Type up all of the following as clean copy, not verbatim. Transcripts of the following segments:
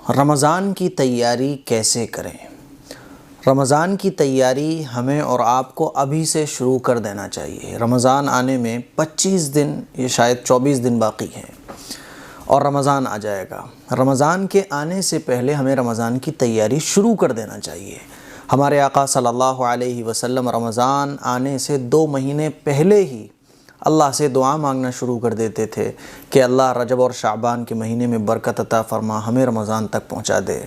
رمضان کی تیاری کیسے کریں؟ رمضان کی تیاری ہمیں اور آپ کو ابھی سے شروع کر دینا چاہیے۔ رمضان آنے میں 25 دن یا شاید 24 دن باقی ہیں اور رمضان آ جائے گا۔ رمضان کے آنے سے پہلے ہمیں رمضان کی تیاری شروع کر دینا چاہیے۔ ہمارے آقا صلی اللہ علیہ وسلم رمضان آنے سے 2 مہینے پہلے ہی اللہ سے دعا مانگنا شروع کر دیتے تھے کہ اللہ رجب اور شعبان کے مہینے میں برکت عطا فرما، ہمیں رمضان تک پہنچا دے۔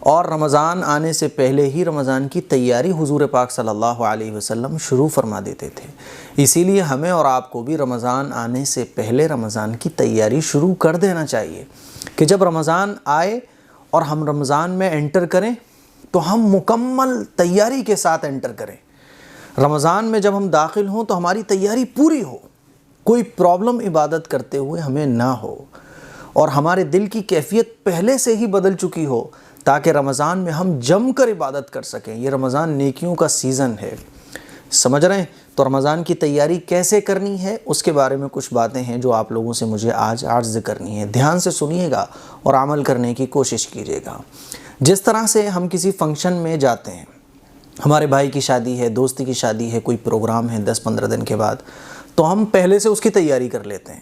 اور رمضان آنے سے پہلے ہی رمضان کی تیاری حضور پاک صلی اللہ علیہ وسلم شروع فرما دیتے تھے۔ اسی لیے ہمیں اور آپ کو بھی رمضان آنے سے پہلے رمضان کی تیاری شروع کر دینا چاہیے کہ جب رمضان آئے اور ہم رمضان میں انٹر کریں تو ہم مکمل تیاری کے ساتھ انٹر کریں۔ رمضان میں جب ہم داخل ہوں تو ہماری تیاری پوری ہو، کوئی پرابلم عبادت کرتے ہوئے ہمیں نہ ہو، اور ہمارے دل کی کیفیت پہلے سے ہی بدل چکی ہو تاکہ رمضان میں ہم جم کر عبادت کر سکیں۔ یہ رمضان نیکیوں کا سیزن ہے، سمجھ رہے ہیں؟ تو رمضان کی تیاری کیسے کرنی ہے اس کے بارے میں کچھ باتیں ہیں جو آپ لوگوں سے مجھے آج عرض کرنی ہے۔ دھیان سے سنیے گا اور عمل کرنے کی کوشش کیجیے گا۔ جس طرح سے ہم کسی فنکشن میں جاتے ہیں، ہمارے بھائی کی شادی ہے، دوستی کی شادی ہے، کوئی پروگرام ہے 10-15 دن کے بعد، تو ہم پہلے سے اس کی تیاری کر لیتے ہیں۔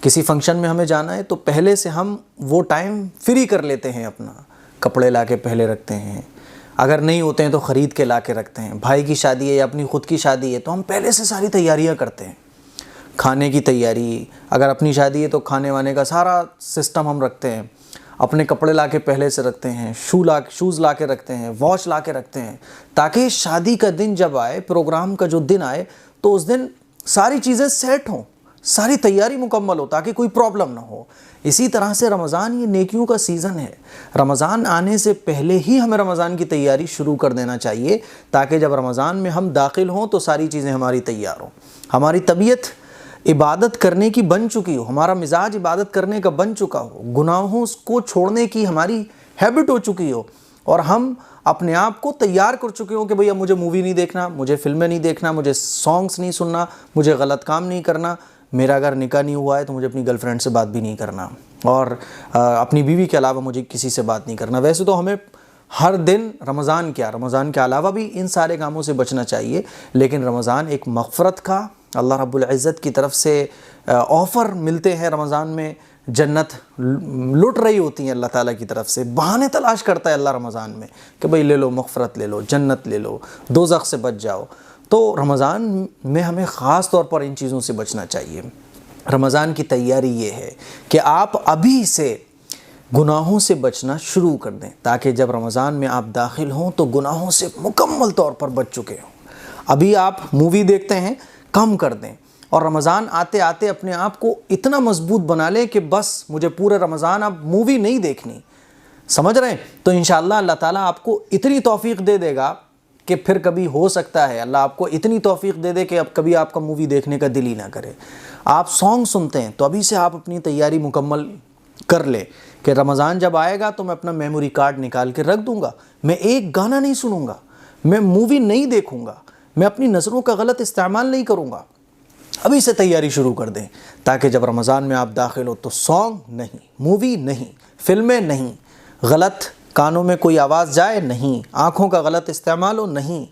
کسی فنکشن میں ہمیں جانا ہے تو پہلے سے ہم وہ ٹائم فری کر لیتے ہیں، اپنا کپڑے لا کے پہلے رکھتے ہیں، اگر نہیں ہوتے ہیں تو خرید کے لا کے رکھتے ہیں۔ بھائی کی شادی ہے یا اپنی خود کی شادی ہے تو ہم پہلے سے ساری تیاریاں کرتے ہیں۔ کھانے کی تیاری، اگر اپنی شادی ہے تو کھانے وانے کا سارا سسٹم ہم رکھتے ہیں، اپنے کپڑے لا کے پہلے سے رکھتے ہیں، شوز لا کے رکھتے ہیں، واچ لا کے رکھتے ہیں، تاکہ شادی کا دن جب آئے، پروگرام کا جو دن آئے تو اس دن ساری چیزیں سیٹ ہوں، ساری تیاری مکمل ہو تاکہ کوئی پرابلم نہ ہو۔ اسی طرح سے رمضان یہ نیکیوں کا سیزن ہے۔ رمضان آنے سے پہلے ہی ہمیں رمضان کی تیاری شروع کر دینا چاہیے تاکہ جب رمضان میں ہم داخل ہوں تو ساری چیزیں ہماری تیار ہوں، ہماری طبیعت عبادت کرنے کی بن چکی ہو، ہمارا مزاج عبادت کرنے کا بن چکا ہو، گناہوں کو چھوڑنے کی ہماری ہیبٹ ہو چکی ہو، اور ہم اپنے آپ کو تیار کر چکے ہوں کہ بھئی اب مجھے مووی نہیں دیکھنا، مجھے فلمیں نہیں دیکھنا، مجھے سانگز نہیں سننا، مجھے غلط کام نہیں کرنا، میرا اگر نکاح نہیں ہوا ہے تو مجھے اپنی گرل فرینڈ سے بات بھی نہیں کرنا، اور اپنی بیوی کے علاوہ مجھے کسی سے بات نہیں کرنا۔ ویسے تو ہمیں ہر دن رمضان کے علاوہ بھی ان سارے کاموں سے بچنا چاہیے، لیکن رمضان ایک مغفرت کا، اللہ رب العزت کی طرف سے آفر ملتے ہیں۔ رمضان میں جنت لٹ رہی ہوتی ہیں اللہ تعالیٰ کی طرف سے، بہانے تلاش کرتا ہے اللہ رمضان میں کہ بھئی لے لو مغفرت، لے لو جنت، لے لو دوزخ سے بچ جاؤ۔ تو رمضان میں ہمیں خاص طور پر ان چیزوں سے بچنا چاہیے۔ رمضان کی تیاری یہ ہے کہ آپ ابھی سے گناہوں سے بچنا شروع کر دیں تاکہ جب رمضان میں آپ داخل ہوں تو گناہوں سے مکمل طور پر بچ چکے ہوں۔ ابھی آپ مووی دیکھتے ہیں، کم کر دیں، اور رمضان آتے آتے اپنے آپ کو اتنا مضبوط بنا لیں کہ بس مجھے پورے رمضان اب مووی نہیں دیکھنی، سمجھ رہے ہیں؟ تو انشاءاللہ اللہ تعالیٰ آپ کو اتنی توفیق دے دے گا کہ پھر کبھی ہو سکتا ہے اللہ آپ کو اتنی توفیق دے دے کہ اب کبھی آپ کا مووی دیکھنے کا دل ہی نہ کرے۔ آپ سانگ سنتے ہیں تو ابھی سے آپ اپنی تیاری مکمل کر لیں کہ رمضان جب آئے گا تو میں اپنا میموری کارڈ نکال کے رکھ دوں گا، میں ایک گانا نہیں سنوں گا، میں مووی نہیں دیکھوں گا، میں اپنی نظروں کا غلط استعمال نہیں کروں گا۔ ابھی سے تیاری شروع کر دیں تاکہ جب رمضان میں آپ داخل ہو تو سانگ نہیں، مووی نہیں، فلمیں نہیں، غلط کانوں میں کوئی آواز جائے نہیں، آنکھوں کا غلط استعمال ہو نہیں،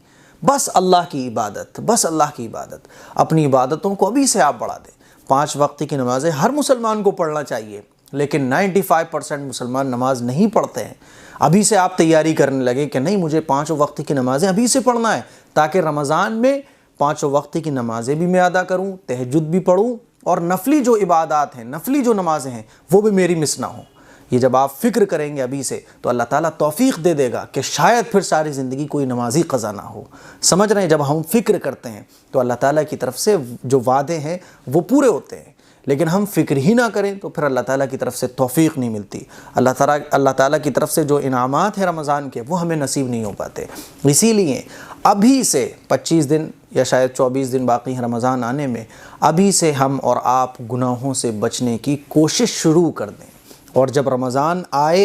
بس اللہ کی عبادت، بس اللہ کی عبادت۔ اپنی عبادتوں کو ابھی سے آپ بڑھا دیں۔ 5 وقت کی نمازیں ہر مسلمان کو پڑھنا چاہیے، لیکن 95% مسلمان نماز نہیں پڑھتے ہیں۔ ابھی سے آپ تیاری کرنے لگے کہ نہیں، مجھے 5 وقت کی نمازیں ابھی سے پڑھنا ہے تاکہ رمضان میں 5 وقت کی نمازیں بھی میں ادا کروں، تہجد بھی پڑھوں، اور نفلی جو عبادات ہیں، نفلی جو نمازیں ہیں وہ بھی میری مس نہ ہوں۔ یہ جب آپ فکر کریں گے ابھی سے تو اللہ تعالیٰ توفیق دے دے گا کہ شاید پھر ساری زندگی کوئی نمازی قضا نہ ہو۔ سمجھ رہے ہیں؟ جب ہم فکر کرتے ہیں تو اللہ تعالیٰ کی طرف سے جو وعدے ہیں وہ پورے ہوتے ہیں، لیکن ہم فکر ہی نہ کریں تو پھر اللہ تعالیٰ کی طرف سے توفیق نہیں ملتی۔ اللہ تعالیٰ کی طرف سے جو انعامات ہیں رمضان کے وہ ہمیں نصیب نہیں ہو پاتے۔ اسی لیے ابھی سے 25 دن یا شاید 24 دن باقی ہیں رمضان آنے میں، ابھی سے ہم اور آپ گناہوں سے بچنے کی کوشش شروع کر دیں، اور جب رمضان آئے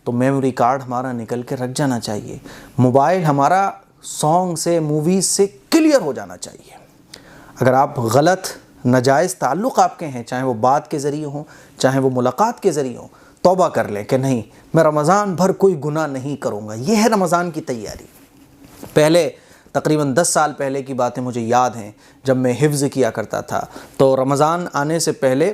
تو میموری کارڈ ہمارا نکل کے رکھ جانا چاہیے، موبائل ہمارا سانگ سے، موویز سے کلیئر ہو جانا چاہیے۔ اگر آپ غلط ناجائز تعلق آپ کے ہیں، چاہے وہ بات کے ذریعے ہوں، چاہے وہ ملاقات کے ذریعے ہوں، توبہ کر لیں کہ نہیں میں رمضان بھر کوئی گناہ نہیں کروں گا. یہ ہے رمضان کی تیاری. پہلے تقریباً 10 سال پہلے کی باتیں مجھے یاد ہیں، جب میں حفظ کیا کرتا تھا تو رمضان آنے سے پہلے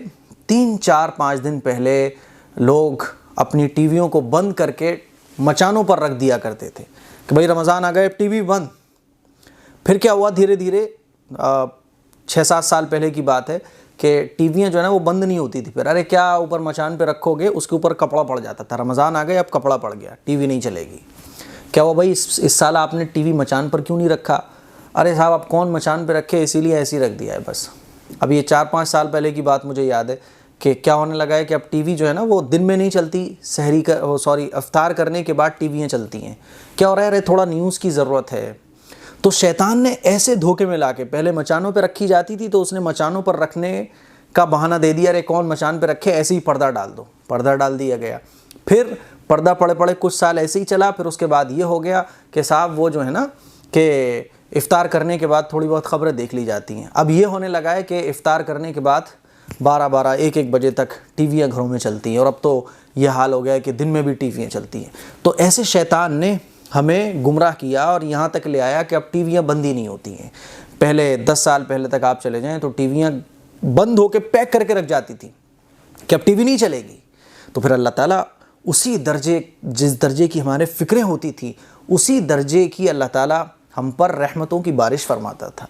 3 4 5 دن پہلے لوگ اپنی ٹی ویوں کو بند کر کے مچانوں پر رکھ دیا کرتے تھے کہ بھئی رمضان آ گئے ٹی وی بند. پھر کیا ہوا، دھیرے دھیرے 6 7 سال پہلے کی بات ہے کہ ٹی ویاں جو ہے نا وہ بند نہیں ہوتی تھی. پھر ارے کیا اوپر مچان پہ رکھو گے، اس کے اوپر کپڑا پڑ جاتا تھا. رمضان آ گئے اب کپڑا پڑ گیا، ٹی وی نہیں چلے گی. کیا ہوا بھائی اس سال آپ نے ٹی وی مچان پر کیوں نہیں رکھا؟ ارے صاحب اب کون مچان پہ رکھے، اسی لیے ایسے ہی رکھ دیا ہے بس. اب یہ 4 5 سال پہلے کی بات مجھے یاد ہے کہ کیا ہونے لگا ہے کہ اب ٹی وی جو ہے نا وہ دن میں نہیں چلتی، افطار کرنے کے بعد ٹی ویاں چلتی ہیں. کیا ہو رہا ہے، ارے تھوڑا نیوز کی ضرورت ہے. تو شیطان نے ایسے دھوکے میں لا کے، پہلے مچانوں پہ رکھی جاتی تھی تو اس نے مچانوں پر رکھنے کا بہانہ دے دیا، ارے کون مچان پہ رکھے، ایسے ہی پردہ ڈال دو. پردہ ڈال دیا گیا. پھر پردہ پڑے کچھ سال ایسے ہی چلا. پھر اس کے بعد یہ ہو گیا کہ صاحب وہ جو ہے نا کہ افطار کرنے کے بعد تھوڑی بہت خبریں دیکھ لی جاتی ہیں. اب یہ ہونے لگا ہے کہ افطار کرنے کے بعد 12 1 بجے تک ٹی ویاں گھروں میں چلتی ہیں، اور اب تو یہ حال ہو گیا ہے کہ دن میں بھی ٹی ویاں چلتی ہیں. تو ایسے شیطان نے ہمیں گمراہ کیا اور یہاں تک لے آیا کہ اب ٹی ویاں بند ہی نہیں ہوتی ہیں. پہلے 10 سال پہلے تک آپ چلے جائیں تو ٹی ویاں بند ہو کے پیک کر کے رکھ جاتی تھی کہ اب ٹی وی نہیں چلے گی. تو پھر اللہ تعالیٰ اسی درجے، جس درجے کی ہمارے فکریں ہوتی تھی، اسی درجے کی اللہ تعالیٰ ہم پر رحمتوں کی بارش فرماتا تھا.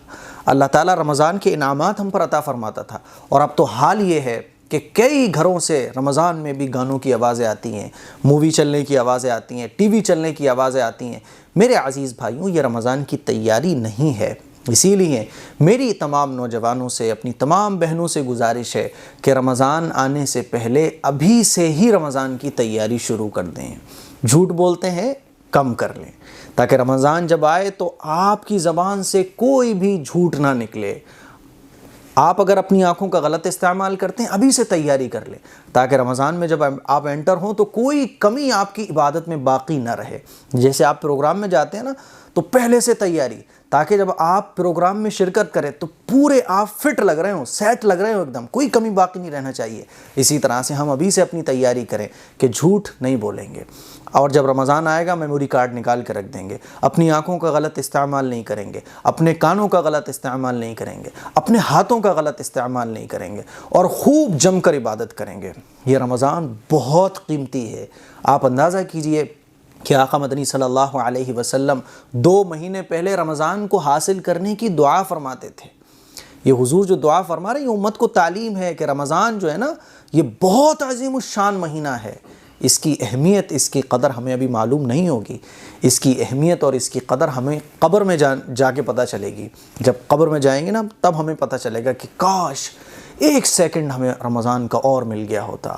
اللہ تعالیٰ رمضان کے انعامات ہم پر عطا فرماتا تھا. اور اب تو حال یہ ہے کہ کئی گھروں سے رمضان میں بھی گانوں کی آوازیں آتی ہیں، مووی چلنے کی آوازیں آتی ہیں، ٹی وی چلنے کی آوازیں آتی ہیں. میرے عزیز بھائیوں، یہ رمضان کی تیاری نہیں ہے. اسی لیے میری تمام نوجوانوں سے، اپنی تمام بہنوں سے گزارش ہے کہ رمضان آنے سے پہلے ابھی سے ہی رمضان کی تیاری شروع کر دیں. جھوٹ بولتے ہیں کم کر لیں تاکہ رمضان جب آئے تو آپ کی زبان سے کوئی بھی جھوٹ نہ نکلے. آپ اگر اپنی آنکھوں کا غلط استعمال کرتے ہیں ابھی سے تیاری کر لیں تاکہ رمضان میں جب آپ انٹر ہوں تو کوئی کمی آپ کی عبادت میں باقی نہ رہے. جیسے آپ پروگرام میں جاتے ہیں نا تو پہلے سے تیاری، تاکہ جب آپ پروگرام میں شرکت کریں تو پورے آپ فٹ لگ رہے ہوں، سیٹ لگ رہے ہوں، ایک دم کوئی کمی باقی نہیں رہنا چاہیے. اسی طرح سے ہم ابھی سے اپنی تیاری کریں کہ جھوٹ نہیں بولیں گے. اور جب رمضان آئے گا میموری کارڈ نکال کے رکھ دیں گے. اپنی آنکھوں کا غلط استعمال نہیں کریں گے، اپنے کانوں کا غلط استعمال نہیں کریں گے، اپنے ہاتھوں کا غلط استعمال نہیں کریں گے، اور خوب جم کر عبادت کریں گے. یہ رمضان بہت قیمتی ہے. آپ اندازہ کیجئے کہ آقا مدنی صلی اللہ علیہ وسلم 2 مہینے پہلے رمضان کو حاصل کرنے کی دعا فرماتے تھے. یہ حضور جو دعا فرما رہے ہیں یہ امت کو تعلیم ہے کہ رمضان جو ہے نا یہ بہت عظیم الشان مہینہ ہے. اس کی اہمیت، اس کی قدر ہمیں ابھی معلوم نہیں ہوگی. اس کی اہمیت اور اس کی قدر ہمیں قبر میں جا کے پتہ چلے گی. جب قبر میں جائیں گے نا تب ہمیں پتہ چلے گا کہ کاش 1 سیکنڈ ہمیں رمضان کا اور مل گیا ہوتا.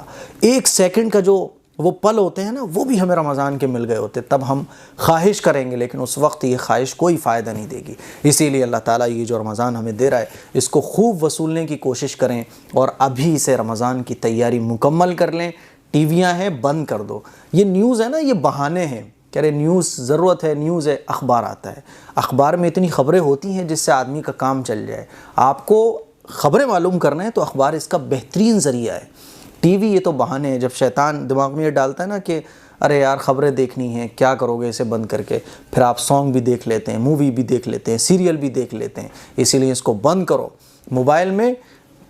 1 سیکنڈ کا جو وہ پل ہوتے ہیں نا وہ بھی ہمیں رمضان کے مل گئے ہوتے. تب ہم خواہش کریں گے لیکن اس وقت یہ خواہش کوئی فائدہ نہیں دے گی. اسی لیے اللہ تعالیٰ یہ جو رمضان ہمیں دے رہا ہے اس کو خوب وصولنے کی کوشش کریں اور ابھی سے رمضان کی تیاری مکمل کر لیں. ٹی ویاں ہیں بند کر دو. یہ نیوز ہے نا یہ بہانے ہیں کہ ارے نیوز ضرورت ہے، نیوز ہے. اخبار آتا ہے، اخبار میں اتنی خبریں ہوتی ہیں جس سے آدمی کا کام چل جائے. آپ کو خبریں معلوم کرنا ہے تو اخبار اس کا بہترین ذریعہ ہے. ٹی وی یہ تو بہانے ہیں. جب شیطان دماغ میں یہ ڈالتا ہے نا کہ ارے یار خبریں دیکھنی ہیں، کیا کرو گے اسے بند کر کے، پھر آپ سانگ بھی دیکھ لیتے ہیں، مووی بھی دیکھ لیتے ہیں، سیریل بھی دیکھ لیتے ہیں. اسی لیے اس کو بند کرو. موبائل میں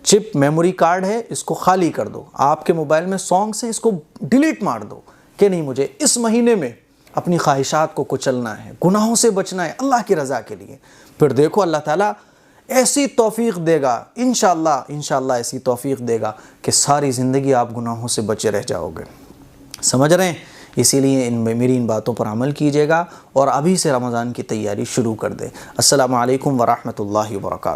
چپ میموری کارڈ ہے، اس کو خالی کر دو. آپ کے موبائل میں سانگس ہیں، اس کو ڈیلیٹ مار دو کہ نہیں مجھے اس مہینے میں اپنی خواہشات کو کچلنا ہے، گناہوں سے بچنا ہے اللہ کی رضا کے لیے. پھر دیکھو اللہ تعالیٰ ایسی توفیق دے گا، انشاءاللہ ایسی توفیق دے گا کہ ساری زندگی آپ گناہوں سے بچے رہ جاؤ گے. سمجھ رہے ہیں؟ اسی لیے میری ان باتوں پر عمل کیجیے گا اور ابھی سے رمضان کی تیاری شروع کر دیں. السلام علیکم ورحمۃ اللہ وبرکاتہ.